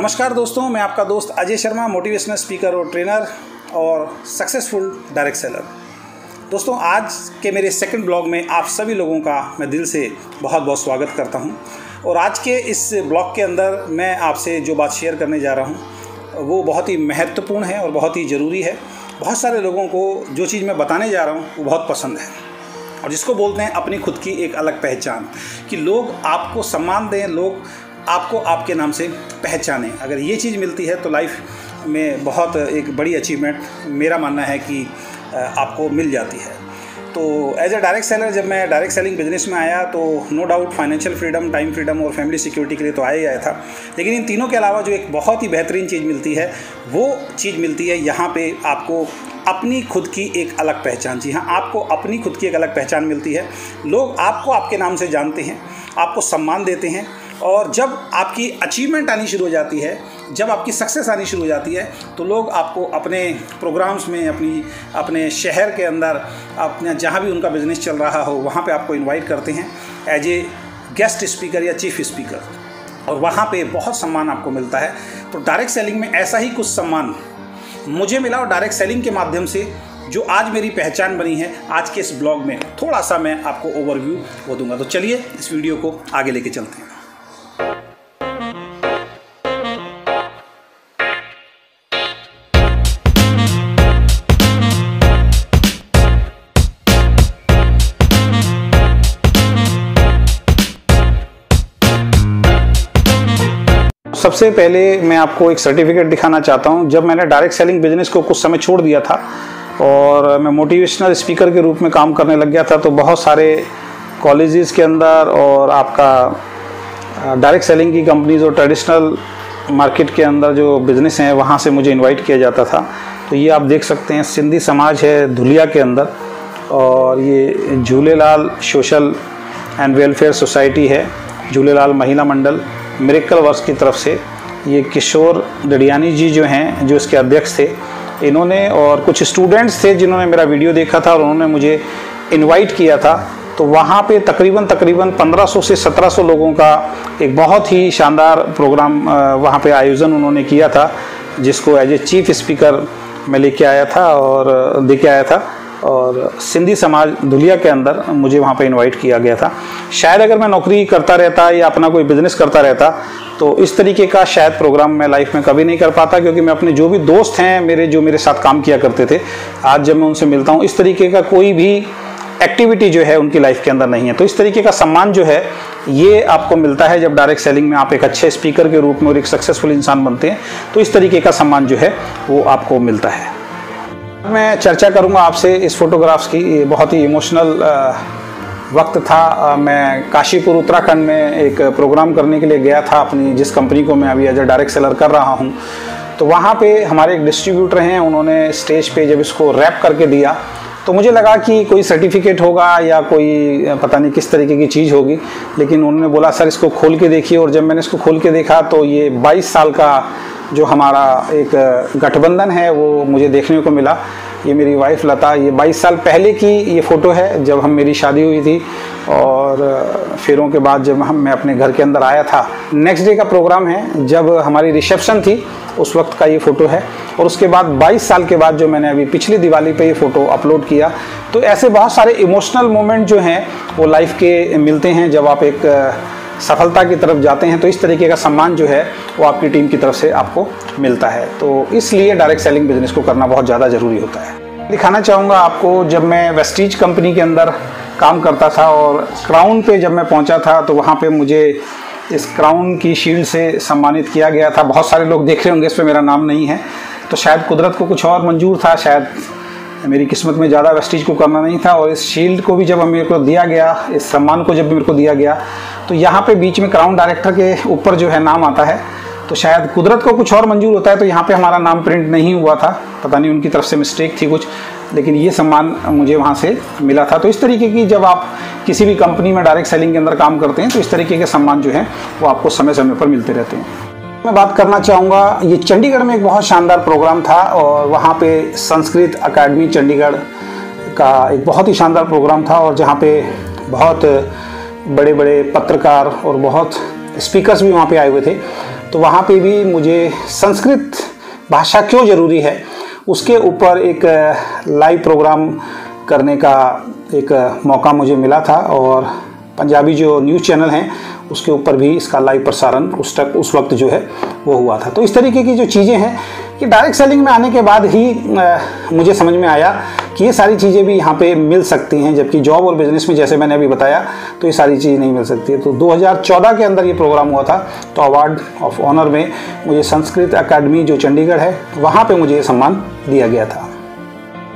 नमस्कार दोस्तों, मैं आपका दोस्त अजय शर्मा, मोटिवेशनल स्पीकर और ट्रेनर और सक्सेसफुल डायरेक्ट सेलर। दोस्तों, आज के मेरे सेकंड ब्लॉग में आप सभी लोगों का मैं दिल से बहुत बहुत स्वागत करता हूं। और आज के इस ब्लॉग के अंदर मैं आपसे जो बात शेयर करने जा रहा हूं वो बहुत ही महत्वपूर्ण है और बहुत ही ज़रूरी है। बहुत सारे लोगों को जो चीज़ मैं बताने जा रहा हूँ वो बहुत पसंद है, और जिसको बोलते हैं अपनी खुद की एक अलग पहचान, कि लोग आपको सम्मान दें, लोग आपको आपके नाम से पहचानें। अगर ये चीज़ मिलती है तो लाइफ में बहुत एक बड़ी अचीवमेंट मेरा मानना है कि आपको मिल जाती है। तो एज ए डायरेक्ट सेलर जब मैं डायरेक्ट सेलिंग बिजनेस में आया तो no doubt financial freedom, time freedom और फैमिली सिक्योरिटी के लिए तो आया ही आया था, लेकिन इन तीनों के अलावा जो एक बहुत ही बेहतरीन चीज़ मिलती है वो चीज़ मिलती है यहाँ पे आपको अपनी खुद की एक अलग पहचान। जी हाँ, आपको अपनी खुद की एक अलग पहचान मिलती है। लोग आपको आपके नाम से जानते हैं, आपको सम्मान देते हैं, और जब आपकी अचीवमेंट आनी शुरू हो जाती है, जब आपकी सक्सेस आनी शुरू हो जाती है, तो लोग आपको अपने प्रोग्राम्स में, अपने शहर के अंदर, अपने जहाँ भी उनका बिजनेस चल रहा हो वहाँ पे आपको इनवाइट करते हैं एज ए गेस्ट स्पीकर या चीफ स्पीकर, और वहाँ पे बहुत सम्मान आपको मिलता है। तो डायरेक्ट सेलिंग में ऐसा ही कुछ सम्मान मुझे मिला, और डायरेक्ट सेलिंग के माध्यम से जो आज मेरी पहचान बनी है, आज के इस ब्लॉग में थोड़ा सा मैं आपको ओवरव्यू वो दूंगा। तो चलिए इस वीडियो को आगे लेके चलते हैं। सबसे पहले मैं आपको एक सर्टिफिकेट दिखाना चाहता हूं। जब मैंने डायरेक्ट सेलिंग बिजनेस को कुछ समय छोड़ दिया था और मैं मोटिवेशनल स्पीकर के रूप में काम करने लग गया था, तो बहुत सारे कॉलेजेस के अंदर और आपका डायरेक्ट सेलिंग की कंपनीज और ट्रेडिशनल मार्केट के अंदर जो बिज़नेस हैं वहाँ से मुझे इनवाइट किया जाता था। तो ये आप देख सकते हैं, सिंधी समाज है धुलिया के अंदर, और ये Jhulelal social and welfare society है, झूलेलाल महिला मंडल मिरेकल वर्क्स की तरफ से। ये किशोर दड़ियानी जी जो हैं, जो इसके अध्यक्ष थे, इन्होंने और कुछ स्टूडेंट्स थे जिन्होंने मेरा वीडियो देखा था और उन्होंने मुझे इनवाइट किया था। तो वहाँ पे तकरीबन 1500 से 1700 लोगों का एक बहुत ही शानदार प्रोग्राम वहाँ पे आयोजन उन्होंने किया था, जिसको एज ए चीफ स्पीकर मैं लेके आया था और देके आया था। और सिंधी समाज धुलिया के अंदर मुझे वहाँ पे इनवाइट किया गया था। शायद अगर मैं नौकरी करता रहता या अपना कोई बिजनेस करता रहता तो इस तरीके का शायद प्रोग्राम मैं लाइफ में कभी नहीं कर पाता, क्योंकि मैं अपने जो भी दोस्त हैं जो मेरे साथ काम किया करते थे, आज जब मैं उनसे मिलता हूँ, इस तरीके का कोई भी एक्टिविटी जो है उनकी लाइफ के अंदर नहीं है। तो इस तरीके का सम्मान जो है ये आपको मिलता है जब डायरेक्ट सेलिंग में आप एक अच्छे स्पीकर के रूप में और एक सक्सेसफुल इंसान बनते हैं। तो इस तरीके का सम्मान जो है वो आपको मिलता है। मैं चर्चा करूंगा आपसे इस फोटोग्राफ्स की। ये बहुत ही इमोशनल वक्त था। मैं काशीपुर उत्तराखंड में एक प्रोग्राम करने के लिए गया था, अपनी जिस कंपनी को मैं अभी एज ए डायरेक्ट सेलर कर रहा हूं। तो वहां पे हमारे एक डिस्ट्रीब्यूटर हैं, उन्होंने स्टेज पे जब इसको रैप करके दिया तो मुझे लगा कि कोई सर्टिफिकेट होगा या कोई पता नहीं किस तरीके की चीज़ होगी, लेकिन उन्होंने बोला सर इसको खोल के देखिए। और जब मैंने इसको खोल के देखा तो ये 22 साल का जो हमारा एक गठबंधन है वो मुझे देखने को मिला। ये मेरी वाइफ लता, ये 22 साल पहले की ये फ़ोटो है जब मेरी शादी हुई थी, और फेरों के बाद जब मैं अपने घर के अंदर आया था। नेक्स्ट डे का प्रोग्राम है, जब हमारी रिसेप्शन थी उस वक्त का ये फ़ोटो है। और उसके बाद 22 साल के बाद जो मैंने अभी पिछली दिवाली पे ये फ़ोटो अपलोड किया। तो ऐसे बहुत सारे इमोशनल मोमेंट जो हैं वो लाइफ के मिलते हैं जब आप एक सफलता की तरफ जाते हैं। तो इस तरीके का सम्मान जो है वो आपकी टीम की तरफ से आपको मिलता है। तो इसलिए डायरेक्ट सेलिंग बिजनेस को करना बहुत ज़्यादा ज़रूरी होता है। दिखाना चाहूँगा आपको, जब मैं वेस्टीज कंपनी के अंदर काम करता था और क्राउन पे जब मैं पहुँचा था तो वहाँ पे मुझे इस क्राउन की शील्ड से सम्मानित किया गया था। बहुत सारे लोग देख रहे होंगे, इस पर मेरा नाम नहीं है, तो शायद कुदरत को कुछ और मंजूर था, शायद मेरी किस्मत में ज़्यादा वेस्टीज को करना नहीं था। और इस शील्ड को भी जब मेरे को दिया गया, इस सम्मान को जब मेरे को दिया गया, तो यहाँ पे बीच में क्राउन डायरेक्टर के ऊपर जो है नाम आता है। तो शायद कुदरत को कुछ और मंजूर होता है, तो यहाँ पे हमारा नाम प्रिंट नहीं हुआ था, पता नहीं उनकी तरफ से मिस्टेक थी कुछ, लेकिन ये सम्मान मुझे वहाँ से मिला था। तो इस तरीके की जब आप किसी भी कंपनी में डायरेक्ट सेलिंग के अंदर काम करते हैं तो इस तरीके के सम्मान जो है वो आपको समय समय पर मिलते रहते हैं। मैं बात करना चाहूँगा, ये चंडीगढ़ में एक बहुत शानदार प्रोग्राम था, और वहाँ पे संस्कृत अकादमी चंडीगढ़ का एक बहुत ही शानदार प्रोग्राम था, और जहाँ पे बहुत बड़े बड़े पत्रकार और बहुत स्पीकर्स भी वहाँ पे आए हुए थे। तो वहाँ पे भी मुझे संस्कृत भाषा क्यों ज़रूरी है उसके ऊपर एक लाइव प्रोग्राम करने का एक मौका मुझे मिला था, और पंजाबी जो न्यूज़ चैनल हैं उसके ऊपर भी इसका लाइव प्रसारण उस वक्त जो है वो हुआ था। तो इस तरीके की जो चीज़ें हैं कि डायरेक्ट सेलिंग में आने के बाद ही मुझे समझ में आया कि ये सारी चीज़ें भी यहाँ पे मिल सकती हैं, जबकि जॉब और बिजनेस में जैसे मैंने अभी बताया तो ये सारी चीज़ें नहीं मिल सकती है। तो 2014 के अंदर ये प्रोग्राम हुआ था, तो अवार्ड ऑफ ऑनर में मुझे संस्कृत अकादमी जो चंडीगढ़ है वहाँ पर मुझे ये सम्मान दिया गया था।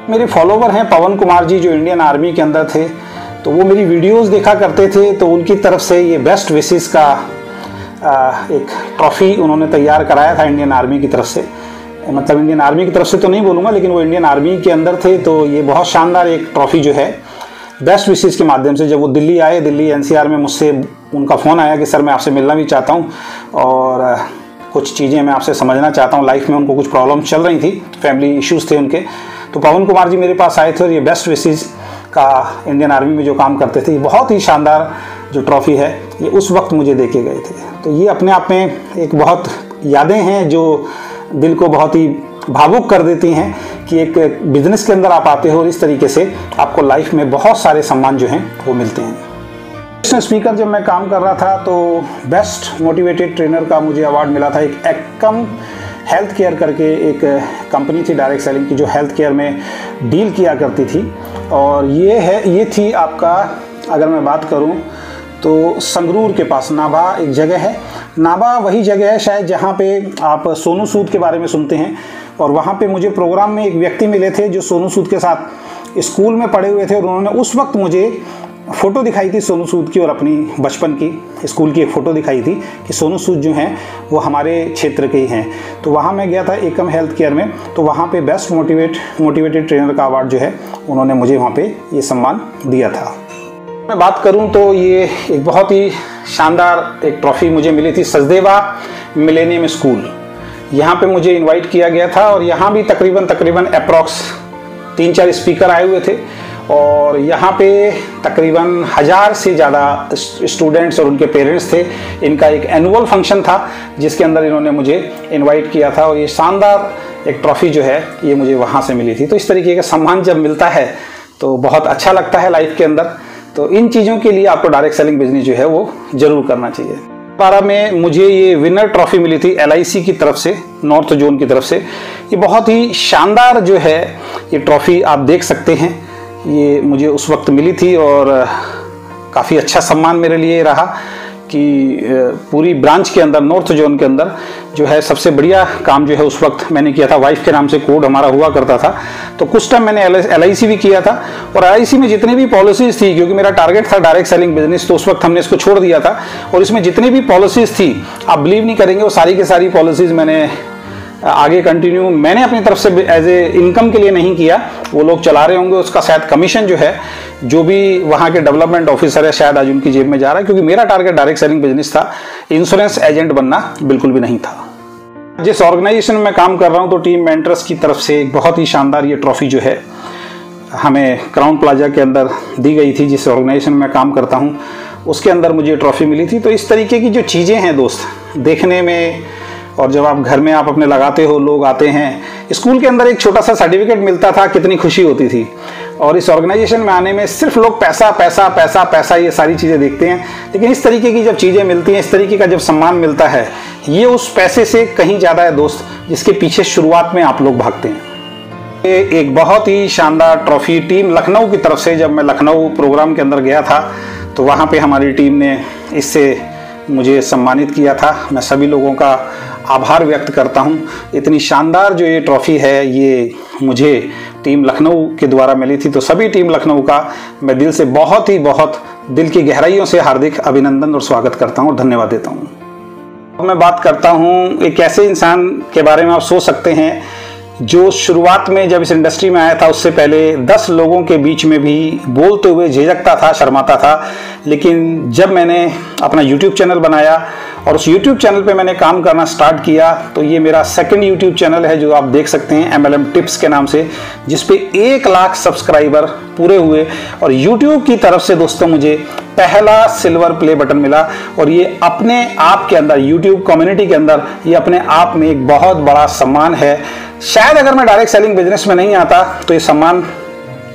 मेरे फॉलोवर हैं पवन कुमार जी जो इंडियन आर्मी के अंदर थे, तो वो मेरी वीडियोस देखा करते थे, तो उनकी तरफ से ये बेस्ट विशेस का एक ट्रॉफ़ी उन्होंने तैयार कराया था इंडियन आर्मी की तरफ से। मतलब इंडियन आर्मी की तरफ से तो नहीं बोलूँगा, लेकिन वो इंडियन आर्मी के अंदर थे, तो ये बहुत शानदार एक ट्रॉफ़ी जो है बेस्ट विशेस के माध्यम से जब वो दिल्ली आए, दिल्ली NCR में मुझसे उनका फ़ोन आया कि सर मैं आपसे मिलना भी चाहता हूँ और कुछ चीज़ें मैं आपसे समझना चाहता हूँ। लाइफ में उनको कुछ प्रॉब्लम चल रही थी, फैमिली इश्यूज़ थे उनके, तो पवन कुमार जी मेरे पास आए थे और ये बेस्ट विशेस का इंडियन आर्मी में जो काम करते थे, ये बहुत ही शानदार जो ट्रॉफ़ी है ये उस वक्त मुझे दे के गए थे। तो ये अपने आप में एक बहुत यादें हैं जो दिल को बहुत ही भावुक कर देती हैं कि एक बिजनेस के अंदर आप आते हो और इस तरीके से आपको लाइफ में बहुत सारे सम्मान जो हैं वो मिलते हैं। नेशनल स्पीकर जब मैं काम कर रहा था तो बेस्ट मोटिवेटेड ट्रेनर का मुझे अवार्ड मिला था। एक एक्कम हेल्थ केयर करके एक कंपनी थी डायरेक्ट सेलिंग की जो हेल्थ केयर में डील किया करती थी, और ये थी आपका, अगर मैं बात करूं तो संगरूर के पास नाभा एक जगह है। नाभा वही जगह है शायद जहां पे आप सोनू सूद के बारे में सुनते हैं, और वहां पे मुझे प्रोग्राम में एक व्यक्ति मिले थे जो सोनू सूद के साथ स्कूल में पढ़े हुए थे, और उन्होंने उस वक्त मुझे फ़ोटो दिखाई थी सोनू सूद की और अपनी बचपन की स्कूल की एक फ़ोटो दिखाई थी कि सोनू सूद जो हैं वो हमारे क्षेत्र के ही हैं। तो वहाँ मैं गया था एकम हेल्थ केयर में, तो वहाँ पे बेस्ट मोटिवेटेड ट्रेनर का अवार्ड जो है उन्होंने मुझे वहाँ पे ये सम्मान दिया था। मैं बात करूँ तो ये एक बहुत ही शानदार एक ट्रॉफ़ी मुझे मिली थी सचदेवा मिलेनियम स्कूल। यहाँ पे मुझे इनवाइट किया गया था और यहाँ भी तकरीबन अप्रॉक्स 3-4 स्पीकर आए हुए थे, और यहाँ पे तकरीबन 1000 से ज़्यादा स्टूडेंट्स और उनके पेरेंट्स थे। इनका एक एनुअल फंक्शन था जिसके अंदर इन्होंने मुझे इनवाइट किया था, और ये शानदार एक ट्रॉफ़ी जो है ये मुझे वहाँ से मिली थी। तो इस तरीके का सम्मान जब मिलता है तो बहुत अच्छा लगता है लाइफ के अंदर। तो इन चीज़ों के लिए आपको डायरेक्ट सेलिंग बिजनेस जो है वो ज़रूर करना चाहिए। 2012 में मुझे ये विनर ट्रॉफ़ी मिली थी LIC की तरफ से, नॉर्थ जोन की तरफ से। ये बहुत ही शानदार जो है ये ट्रॉफ़ी आप देख सकते हैं, ये मुझे उस वक्त मिली थी और काफ़ी अच्छा सम्मान मेरे लिए रहा कि पूरी ब्रांच के अंदर, नॉर्थ जोन के अंदर जो है सबसे बढ़िया काम जो है उस वक्त मैंने किया था। वाइफ के नाम से कोड हमारा हुआ करता था, तो कुछ टाइम मैंने LIC भी किया था, और LIC में जितनी भी पॉलिसीज़ थी, क्योंकि मेरा टारगेट था डायरेक्ट सेलिंग बिजनेस, तो उस वक्त हमने इसको छोड़ दिया था। और इसमें जितनी भी पॉलिसीज़ थी आप बिलीव नहीं करेंगे, वो सारी की सारी पॉलिसीज़ मैंने आगे कंटिन्यू मैंने अपनी तरफ से एज ए इनकम के लिए नहीं किया, वो लोग चला रहे होंगे, उसका शायद कमीशन जो है जो भी वहाँ के डेवलपमेंट ऑफिसर है शायद आज उनकी जेब में जा रहा है, क्योंकि मेरा टारगेट डायरेक्ट सेलिंग बिजनेस था, इंश्योरेंस एजेंट बनना बिल्कुल भी नहीं था। जिस ऑर्गेनाइजेशन में काम कर रहा हूँ तो टीम मेंटर्स की तरफ से एक बहुत ही शानदार ये ट्रॉफ़ी जो है हमें क्राउन प्लाजा के अंदर दी गई थी। जिस ऑर्गेनाइजेशन में काम करता हूँ उसके अंदर मुझे ट्रॉफ़ी मिली थी। तो इस तरीके की जो चीज़ें हैं दोस्त देखने में, और जब आप घर में आप अपने लगाते हो, लोग आते हैं, स्कूल के अंदर एक छोटा सा सर्टिफिकेट मिलता था, कितनी खुशी होती थी। और इस ऑर्गेनाइजेशन में आने में सिर्फ लोग पैसा पैसा पैसा पैसा ये सारी चीज़ें देखते हैं, लेकिन इस तरीके की जब चीज़ें मिलती हैं, इस तरीके का जब सम्मान मिलता है, ये उस पैसे से कहीं ज़्यादा है दोस्त, जिसके पीछे शुरुआत में आप लोग भागते हैं। ये एक बहुत ही शानदार ट्रॉफ़ी टीम लखनऊ की तरफ से, जब मैं लखनऊ प्रोग्राम के अंदर गया था तो वहाँ पे हमारी टीम ने इससे मुझे सम्मानित किया था। मैं सभी लोगों का आभार व्यक्त करता हूँ। इतनी शानदार जो ये ट्रॉफ़ी है ये मुझे टीम लखनऊ के द्वारा मिली थी, तो सभी टीम लखनऊ का मैं दिल से बहुत दिल की गहराइयों से हार्दिक अभिनंदन और स्वागत करता हूँ और धन्यवाद देता हूँ। अब मैं बात करता हूँ एक ऐसे इंसान के बारे में आप सोच सकते हैं जो शुरुआत में जब इस इंडस्ट्री में आया था उससे पहले 10 लोगों के बीच में भी बोलते हुए झिझकता था, शर्माता था। लेकिन जब मैंने अपना YouTube चैनल बनाया और उस YouTube चैनल पे मैंने काम करना स्टार्ट किया, तो ये मेरा सेकंड YouTube चैनल है जो आप देख सकते हैं MLM टिप्स के नाम से, जिस पे 1 लाख सब्सक्राइबर पूरे हुए और YouTube की तरफ से दोस्तों मुझे पहला सिल्वर प्ले बटन मिला। और ये अपने आप के अंदर, YouTube कम्युनिटी के अंदर, ये अपने आप में एक बहुत बड़ा सम्मान है। शायद अगर मैं डायरेक्ट सेलिंग बिजनेस में नहीं आता तो ये सम्मान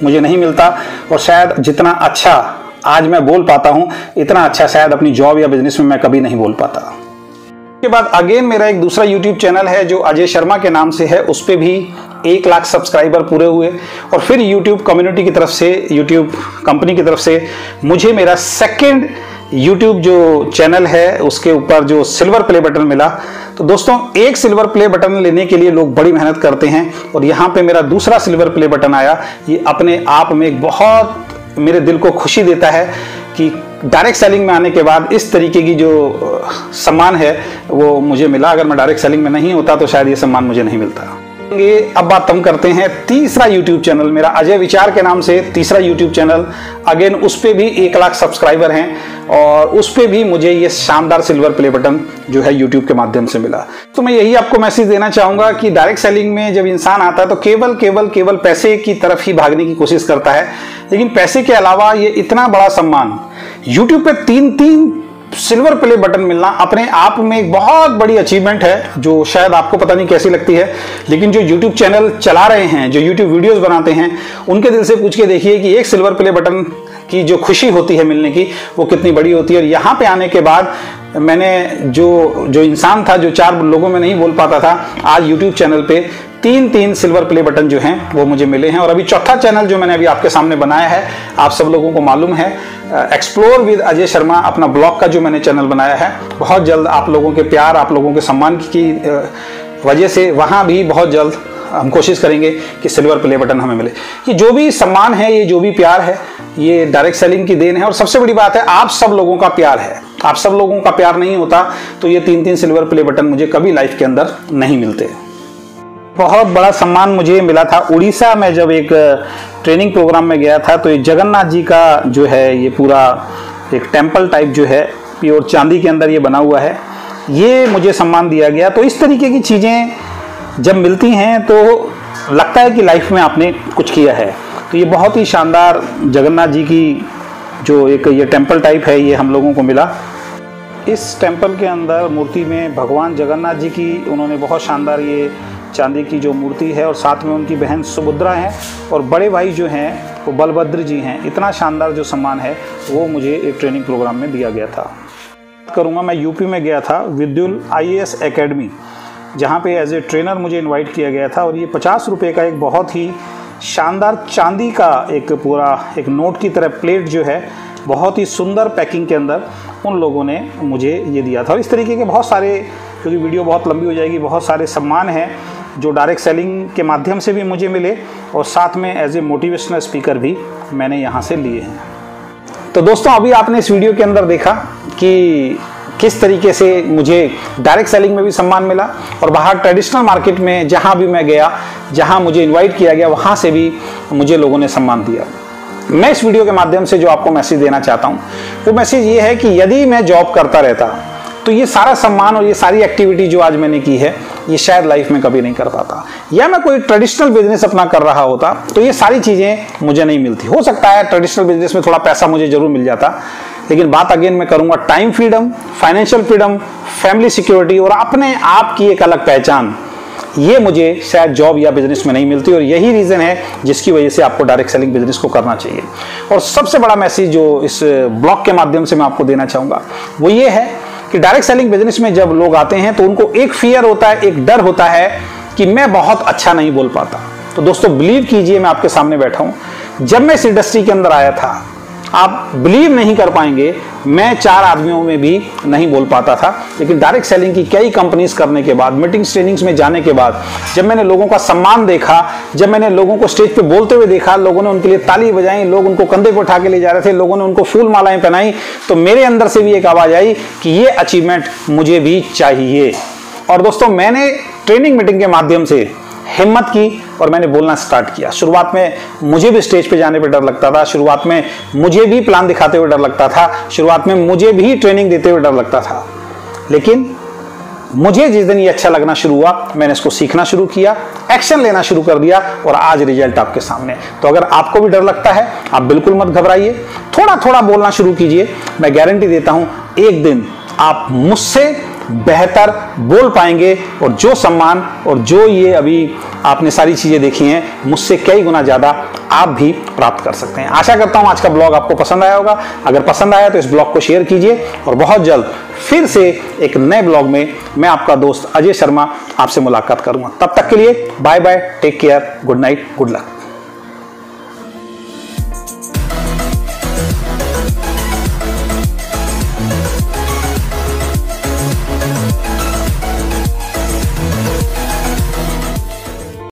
मुझे नहीं मिलता, और शायद जितना अच्छा आज मैं बोल पाता हूं, इतना अच्छा शायद अपनी जॉब या बिजनेस में मैं कभी नहीं बोल पाता। के बाद अगेन मेरा एक दूसरा YouTube चैनल है जो अजय शर्मा के नाम से है, उस पे भी 1 लाख सब्सक्राइबर पूरे हुए। और फिर YouTube कम्युनिटी की तरफ से, YouTube कंपनी की तरफ से मुझे मेरा सेकंड YouTube जो चैनल है उसके ऊपर जो सिल्वर प्ले बटन मिला। तो दोस्तों, एक सिल्वर प्ले बटन लेने के लिए लोग बड़ी मेहनत करते हैं, और यहाँ पे मेरा दूसरा सिल्वर प्ले बटन आया। ये अपने आप में एक बहुत मेरे दिल को खुशी देता है कि डायरेक्ट सेलिंग में आने के बाद इस तरीके की जो सम्मान है वो मुझे मिला। अगर मैं डायरेक्ट सेलिंग में नहीं होता तो शायद ये सम्मान मुझे नहीं मिलता। अब बात हम करते हैं तीसरा YouTube चैनल, मेरा अजय विचार के नाम से तीसरा YouTube चैनल। अगेन उस पे भी 1 लाख सब्सक्राइबर हैं, और उस पे भी मुझे ये शानदार सिल्वर प्ले बटन जो है YouTube के माध्यम से मिला। तो मैं यही आपको मैसेज देना चाहूंगा कि डायरेक्ट सेलिंग में जब इंसान आता है तो केवल पैसे की तरफ ही भागने की कोशिश करता है, लेकिन पैसे के अलावा ये इतना बड़ा सम्मान YouTube पे 3 सिल्वर प्ले बटन मिलना अपने आप में एक बहुत बड़ी अचीवमेंट है, जो शायद आपको पता नहीं कैसी लगती है। लेकिन जो YouTube चैनल चला रहे हैं, जो YouTube वीडियोस बनाते हैं, उनके दिल से पूछ के देखिए कि एक सिल्वर प्ले बटन की जो खुशी होती है मिलने की, वो कितनी बड़ी होती है। और यहाँ पे आने के बाद मैंने जो इंसान था, जो 4 लोगों में नहीं बोल पाता था, आज YouTube चैनल पे 3 सिल्वर प्ले बटन जो हैं वो मुझे मिले हैं। और अभी चौथा चैनल जो मैंने अभी आपके सामने बनाया है, आप सब लोगों को मालूम है, एक्सप्लोर विद अजय शर्मा, अपना ब्लॉग का जो मैंने चैनल बनाया है, बहुत जल्द आप लोगों के प्यार, आप लोगों के सम्मान की वजह से वहाँ भी बहुत जल्द हम कोशिश करेंगे कि सिल्वर प्ले बटन हमें मिले। ये जो भी सम्मान है, ये जो भी प्यार है, ये डायरेक्ट सेलिंग की देन है। और सबसे बड़ी बात है, आप सब लोगों का प्यार है। आप सब लोगों का प्यार नहीं होता तो ये 3 सिल्वर प्ले बटन मुझे कभी लाइफ के अंदर नहीं मिलते। बहुत बड़ा सम्मान मुझे मिला था उड़ीसा में, जब एक ट्रेनिंग प्रोग्राम में गया था। तो ये जगन्नाथ जी का जो है, ये पूरा एक टेम्पल टाइप जो है, प्योर चांदी के अंदर ये बना हुआ है, ये मुझे सम्मान दिया गया। तो इस तरीके की चीज़ें जब मिलती हैं तो लगता है कि लाइफ में आपने कुछ किया है। तो ये बहुत ही शानदार जगन्नाथ जी की जो एक ये टेम्पल टाइप है, ये हम लोगों को मिला। इस टेम्पल के अंदर मूर्ति में भगवान जगन्नाथ जी की उन्होंने बहुत शानदार ये चांदी की जो मूर्ति है, और साथ में उनकी बहन सुभद्रा है, और बड़े भाई जो हैं वो बलभद्र जी हैं। इतना शानदार जो सम्मान है वो मुझे एक ट्रेनिंग प्रोग्राम में दिया गया था। करूँगा, मैं यूपी में गया था, विद्युल IAS एकेडमी, जहाँ पे एज ए ट्रेनर मुझे इनवाइट किया गया था। और ये 50 रुपये का एक बहुत ही शानदार चांदी का एक पूरा एक नोट की तरह प्लेट जो है, बहुत ही सुंदर पैकिंग के अंदर उन लोगों ने मुझे ये दिया था। और इस तरीके के बहुत सारे, क्योंकि वीडियो बहुत लंबी हो जाएगी, बहुत सारे सम्मान हैं जो डायरेक्ट सेलिंग के माध्यम से भी मुझे मिले, और साथ में एज ए मोटिवेशनल स्पीकर भी मैंने यहाँ से लिए हैं। तो दोस्तों, अभी आपने इस वीडियो के अंदर देखा कि किस तरीके से मुझे डायरेक्ट सेलिंग में भी सम्मान मिला, और बाहर ट्रेडिशनल मार्केट में जहाँ भी मैं गया, जहाँ मुझे इन्वाइट किया गया, वहाँ से भी मुझे लोगों ने सम्मान दिया। मैं इस वीडियो के माध्यम से जो आपको मैसेज देना चाहता हूँ, वो मैसेज ये है कि यदि मैं जॉब करता रहता तो ये सारा सम्मान और ये सारी एक्टिविटी जो आज मैंने की है, ये शायद लाइफ में कभी नहीं कर पाता। या मैं कोई ट्रेडिशनल बिजनेस अपना कर रहा होता तो ये सारी चीज़ें मुझे नहीं मिलती। हो सकता है ट्रेडिशनल बिजनेस में थोड़ा पैसा मुझे जरूर मिल जाता, लेकिन बात अगेन मैं करूँगा time freedom, financial freedom, family security और अपने आप की एक अलग पहचान, ये मुझे शायद जॉब या बिजनेस में नहीं मिलती। और यही रीज़न है जिसकी वजह से आपको डायरेक्ट सेलिंग बिजनेस को करना चाहिए। और सबसे बड़ा मैसेज जो इस ब्लॉग के माध्यम से मैं आपको देना चाहूँगा वो ये है कि डायरेक्ट सेलिंग बिजनेस में जब लोग आते हैं तो उनको एक फियर होता है, एक डर होता है कि मैं बहुत अच्छा नहीं बोल पाता। तो दोस्तों बिलीव कीजिए, मैं आपके सामने बैठा हूँ, जब मैं इस इंडस्ट्री के अंदर आया था, आप बिलीव नहीं कर पाएंगे, मैं 4 आदमियों में भी नहीं बोल पाता था। लेकिन डायरेक्ट सेलिंग की कई कंपनीज करने के बाद, मीटिंग्स ट्रेनिंग्स में जाने के बाद, जब मैंने लोगों का सम्मान देखा, जब मैंने लोगों को स्टेज पे बोलते हुए देखा, लोगों ने उनके लिए ताली बजाई, लोग उनको कंधे पर उठा के ले जा रहे थे, लोगों ने उनको फूल मालाएं पहनाई, तो मेरे अंदर से भी एक आवाज आई कि ये अचीवमेंट मुझे भी चाहिए। और दोस्तों मैंने ट्रेनिंग मीटिंग के माध्यम से हिम्मत की और मैंने बोलना स्टार्ट किया। शुरुआत में मुझे भी स्टेज पे जाने पे डर लगता था, शुरुआत में मुझे भी प्लान दिखाते हुए डर लगता था, शुरुआत में मुझे भी ट्रेनिंग देते हुए डर लगता था। लेकिन मुझे जिस दिन ये अच्छा लगना शुरू हुआ, मैंने इसको सीखना शुरू किया, एक्शन लेना शुरू कर दिया और आज रिजल्ट आपके सामने। तो अगर आपको भी डर लगता है, आप बिल्कुल मत घबराइए, थोड़ा थोड़ा बोलना शुरू कीजिए। मैं गारंटी देता हूं एक दिन आप मुझसे बेहतर बोल पाएंगे और जो सम्मान और जो ये अभी आपने सारी चीजें देखी हैं, मुझसे कई गुना ज्यादा आप भी प्राप्त कर सकते हैं। आशा करता हूं आज का ब्लॉग आपको पसंद आया होगा। अगर पसंद आया तो इस ब्लॉग को शेयर कीजिए और बहुत जल्द फिर से एक नए ब्लॉग में मैं आपका दोस्त अजय शर्मा आपसे मुलाकात करूंगा। तब तक के लिए bye bye, take care, good night, good luck.